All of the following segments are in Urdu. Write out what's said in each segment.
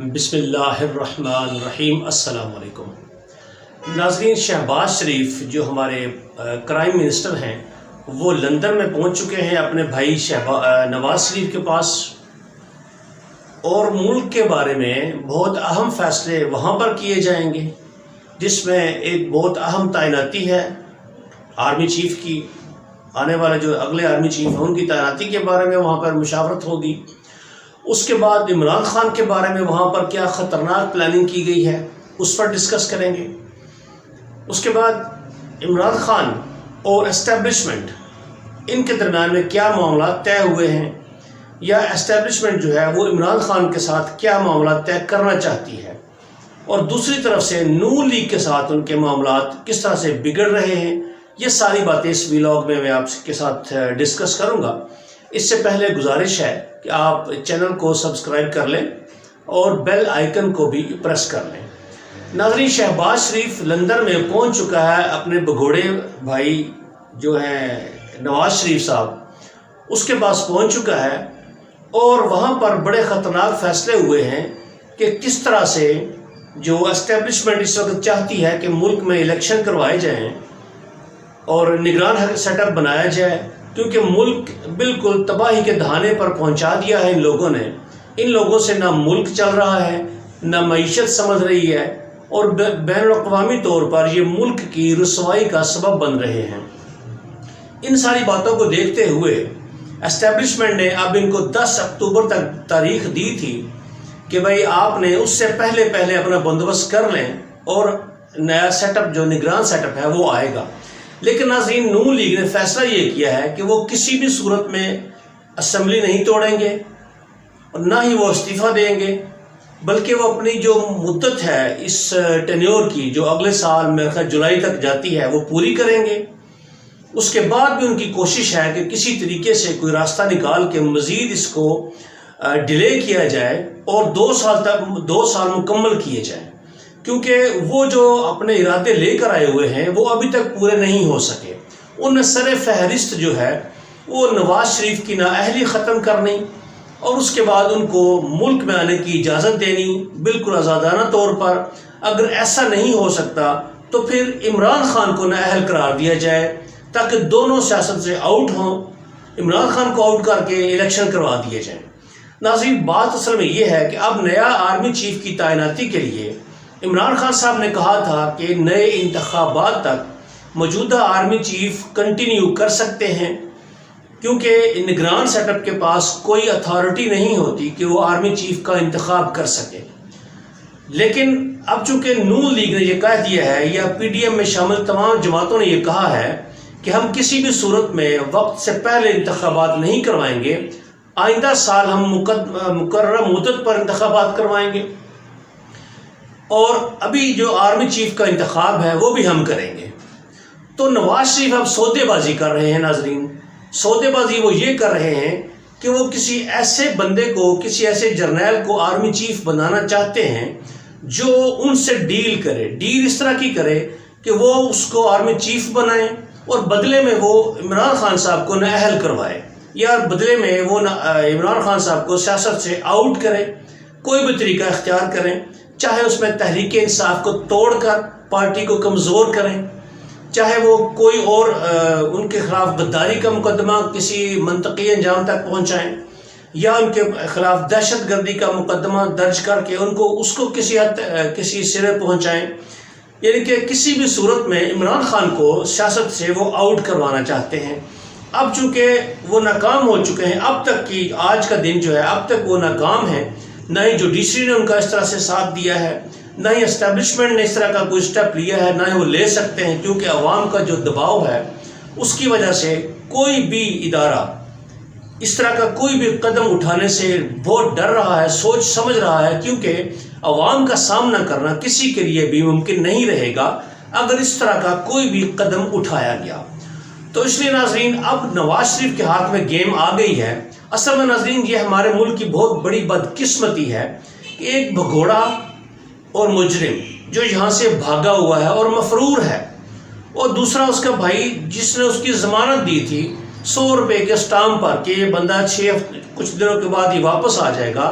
بسم اللہ الرحمن الرحیم۔ السلام علیکم ناظرین، شہباز شریف جو ہمارے کرائم منسٹر ہیں وہ لندن میں پہنچ چکے ہیں اپنے بھائی نواز شریف کے پاس، اور ملک کے بارے میں بہت اہم فیصلے وہاں پر کیے جائیں گے، جس میں ایک بہت اہم تعیناتی ہے آرمی چیف کی۔ آنے والے جو اگلے آرمی چیف ہیں ان کی تعیناتی کے بارے میں وہاں پر مشاورت ہوگی۔ اس کے بعد عمران خان کے بارے میں وہاں پر کیا خطرناک پلاننگ کی گئی ہے اس پر ڈسکس کریں گے۔ اس کے بعد عمران خان اور اسٹیبلشمنٹ ان کے درمیان میں کیا معاملات طے ہوئے ہیں، یا اسٹیبلشمنٹ جو ہے وہ عمران خان کے ساتھ کیا معاملات طے کرنا چاہتی ہے، اور دوسری طرف سے نون لیگ کے ساتھ ان کے معاملات کس طرح سے بگڑ رہے ہیں۔ یہ ساری باتیں اس ویلاگ میں آپ کے ساتھ ڈسکس کروں گا۔ اس سے پہلے گزارش ہے کہ آپ چینل کو سبسکرائب کر لیں اور بیل آئیکن کو بھی پریس کر لیں۔ ناظرین، شہباز شریف لندن میں پہنچ چکا ہے اپنے بگوڑے بھائی جو ہیں نواز شریف صاحب، اس کے پاس پہنچ چکا ہے، اور وہاں پر بڑے خطرناک فیصلے ہوئے ہیں کہ کس طرح سے جو اسٹیبلشمنٹ اس وقت چاہتی ہے کہ ملک میں الیکشن کروائے جائیں اور نگران سیٹ اپ بنایا جائے، کیونکہ ملک بالکل تباہی کے دہانے پر پہنچا دیا ہے ان لوگوں نے۔ ان لوگوں سے نہ ملک چل رہا ہے، نہ معیشت سمجھ رہی ہے، اور بین الاقوامی طور پر یہ ملک کی رسوائی کا سبب بن رہے ہیں۔ ان ساری باتوں کو دیکھتے ہوئے اسٹیبلشمنٹ نے اب ان کو 10 اکتوبر تک تاریخ دی تھی کہ بھائی آپ نے اس سے پہلے اپنا بندوبست کر لیں، اور نیا سیٹ اپ جو نگران سیٹ اپ ہے وہ آئے گا۔ لیکن ناظرین، نون لیگ نے فیصلہ یہ کیا ہے کہ وہ کسی بھی صورت میں اسمبلی نہیں توڑیں گے، اور نہ ہی وہ استعفیٰ دیں گے، بلکہ وہ اپنی جو مدت ہے اس ٹینیور کی جو اگلے سال میرے خیال جولائی تک جاتی ہے وہ پوری کریں گے۔ اس کے بعد بھی ان کی کوشش ہے کہ کسی طریقے سے کوئی راستہ نکال کے مزید اس کو ڈیلے کیا جائے اور 2 سال مکمل کیے جائیں، کیونکہ وہ جو اپنے ارادے لے کر آئے ہوئے ہیں وہ ابھی تک پورے نہیں ہو سکے۔ ان میں سر فہرست جو ہے وہ نواز شریف کی نااہلی ختم کرنی، اور اس کے بعد ان کو ملک میں آنے کی اجازت دینی بالکل آزادانہ طور پر۔ اگر ایسا نہیں ہو سکتا تو پھر عمران خان کو نااہل قرار دیا جائے تاکہ دونوں سیاست سے آؤٹ ہوں، عمران خان کو آؤٹ کر کے الیکشن کروا دیے جائیں۔ ناظرین، بات اصل میں یہ ہے کہ اب نیا آرمی چیف کی تعیناتی کے لیے عمران خان صاحب نے کہا تھا کہ نئے انتخابات تک موجودہ آرمی چیف کنٹینیو کر سکتے ہیں، کیونکہ نگران سیٹ اپ کے پاس کوئی اتھارٹی نہیں ہوتی کہ وہ آرمی چیف کا انتخاب کر سکے۔ لیکن اب چونکہ نون لیگ نے یہ کہہ دیا ہے، یا پی ڈی ایم میں شامل تمام جماعتوں نے یہ کہا ہے کہ ہم کسی بھی صورت میں وقت سے پہلے انتخابات نہیں کروائیں گے، آئندہ سال ہم مقررہ مدت پر انتخابات کروائیں گے، اور ابھی جو آرمی چیف کا انتخاب ہے وہ بھی ہم کریں گے۔ تو نواز شریف اب سودے بازی کر رہے ہیں۔ ناظرین، سودے بازی وہ یہ کر رہے ہیں کہ وہ کسی ایسے بندے کو، کسی ایسے جرنیل کو آرمی چیف بنانا چاہتے ہیں جو ان سے ڈیل کرے، ڈیل اس طرح کی کرے کہ وہ اس کو آرمی چیف بنائیں، اور بدلے میں وہ عمران خان صاحب کو نااہل کروائے، یا بدلے میں وہ عمران خان صاحب کو سیاست سے آؤٹ کرے۔ کوئی بھی طریقہ اختیار کریں، چاہے اس میں تحریک انصاف کو توڑ کر پارٹی کو کمزور کریں، چاہے وہ کوئی اور ان کے خلاف غداری کا مقدمہ کسی منطقی انجام تک پہنچائیں، یا ان کے خلاف دہشت گردی کا مقدمہ درج کر کے ان کو کسی سرے پہنچائیں۔ یعنی کہ کسی بھی صورت میں عمران خان کو سیاست سے وہ آؤٹ کروانا چاہتے ہیں۔ اب چونکہ وہ ناکام ہو چکے ہیں، اب تک کی آج کا دن جو ہے اب تک وہ ناکام ہے، نہ ہی جوڈیشری نے ان کا اس طرح سے ساتھ دیا ہے، نہ ہی اسٹیبلشمنٹ نے اس طرح کا کوئی سٹیپ لیا ہے، نہ ہی وہ لے سکتے ہیں، کیونکہ عوام کا جو دباؤ ہے اس کی وجہ سے کوئی بھی ادارہ اس طرح کا کوئی بھی قدم اٹھانے سے بہت ڈر رہا ہے، سوچ سمجھ رہا ہے، کیونکہ عوام کا سامنا کرنا کسی کے لیے بھی ممکن نہیں رہے گا اگر اس طرح کا کوئی بھی قدم اٹھایا گیا۔ تو اس لیے ناظرین، اب نواز شریف کے ہاتھ میں گیم آ گئی ہے۔ اصل میں ناظرین، یہ ہمارے ملک کی بہت بڑی بدقسمتی ہے کہ ایک بھگوڑا اور مجرم جو یہاں سے بھاگا ہوا ہے اور مفرور ہے، اور دوسرا اس کا بھائی جس نے اس کی ضمانت دی تھی 100 روپے کے اسٹامپ پر کہ یہ بندہ کچھ دنوں کے بعد ہی واپس آ جائے گا،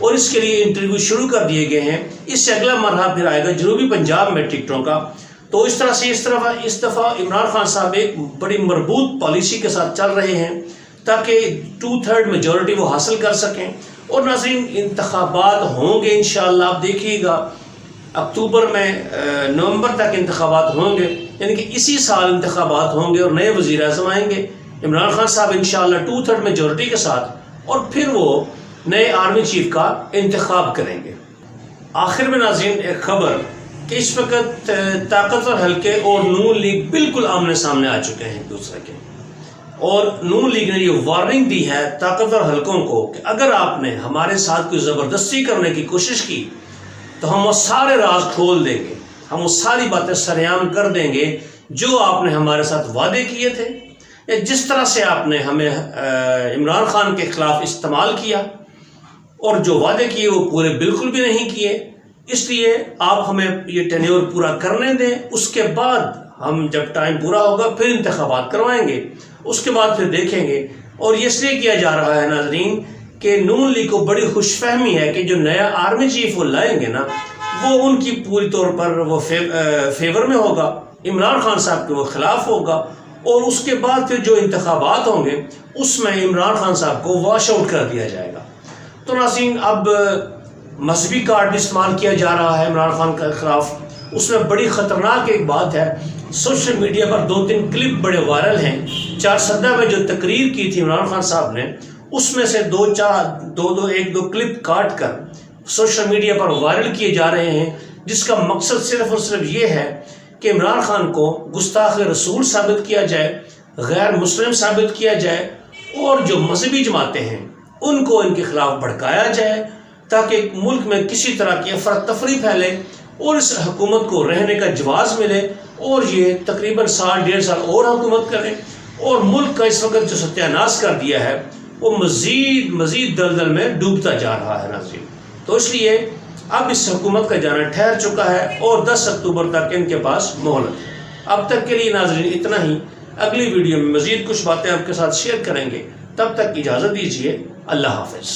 اور اس کے لیے انٹرویو شروع کر دیے گئے ہیں۔ اس سے اگلا مرحلہ پھر آئے گا جنوبی پنجاب میں ٹکٹوں کا۔ تو اس طرح سے اس دفعہ عمران خان صاحب ایک بڑی مربوط پالیسی کے ساتھ چل رہے ہیں تاکہ 2/3 میجورٹی وہ حاصل کر سکیں۔ اور ناظرین انتخابات ہوں گے انشاءاللہ، آپ دیکھیے گا اکتوبر میں نومبر تک انتخابات ہوں گے، یعنی کہ اسی سال انتخابات ہوں گے اور نئے وزیر اعظم آئیں گے عمران خان صاحب انشاءاللہ 2/3 میجورٹی کے ساتھ، اور پھر وہ نئے آرمی چیف کا انتخاب کریں گے۔ آخر میں ناظرین ایک خبر کہ اس وقت طاقتور حلقے اور نون لیگ بالکل آمنے سامنے آ چکے ہیں ایک دوسرے کے، اور نون لیگ نے یہ وارننگ دی ہے طاقتور حلقوں کو کہ اگر آپ نے ہمارے ساتھ کوئی زبردستی کرنے کی کوشش کی تو ہم وہ سارے راز کھول دیں گے، ہم وہ ساری باتیں سرعام کر دیں گے جو آپ نے ہمارے ساتھ وعدے کیے تھے، یا جس طرح سے آپ نے ہمیں عمران خان کے خلاف استعمال کیا اور جو وعدے کیے وہ پورے بالکل بھی نہیں کیے۔ اس لیے آپ ہمیں یہ ٹینیور پورا کرنے دیں، اس کے بعد ہم جب ٹائم پورا ہوگا پھر انتخابات کروائیں گے، اس کے بعد پھر دیکھیں گے۔ اور یہ اس لیے کیا جا رہا ہے ناظرین کہ نون لیگ کو بڑی خوش فہمی ہے کہ جو نیا آرمی چیف وہ لائیں گے نا، وہ ان کی پوری طور پر وہ فیور میں ہوگا، عمران خان صاحب کے وہ خلاف ہوگا، اور اس کے بعد پھر جو انتخابات ہوں گے اس میں عمران خان صاحب کو واش آؤٹ کر دیا جائے گا۔ تو ناظرین اب مذہبی کارڈ بھی استعمال کیا جا رہا ہے عمران خان کے خلاف۔ اس میں بڑی خطرناک ایک بات ہے، سوشل میڈیا پر 2-3 کلپ بڑے وائرل ہیں۔ 4 سدہ میں جو تقریر کی تھی عمران خان صاحب نے، اس میں سے 1-2 کلپ کاٹ کر سوشل میڈیا پر وائرل کیے جا رہے ہیں، جس کا مقصد صرف اور صرف یہ ہے کہ عمران خان کو گستاخ رسول ثابت کیا جائے، غیر مسلم ثابت کیا جائے، اور جو مذہبی جماعتیں ہیں ان کو ان کے خلاف بھڑکایا جائے تاکہ ملک میں کسی طرح کی افراتفری پھیلے اور اس حکومت کو رہنے کا جواز ملے، اور یہ تقریباً 1.5 سال اور حکومت کرے، اور ملک کا اس وقت جو ستیہ ناش کر دیا ہے وہ مزید دلدل میں ڈوبتا جا رہا ہے ناظرین۔ تو اس لیے اب اس حکومت کا جانا ٹھہر چکا ہے اور 10 اکتوبر تک ان کے پاس مہلت ہے۔ اب تک کے لیے ناظرین اتنا ہی، اگلی ویڈیو میں مزید کچھ باتیں آپ کے ساتھ شیئر کریں گے، تب تک اجازت دیجیے، اللہ حافظ۔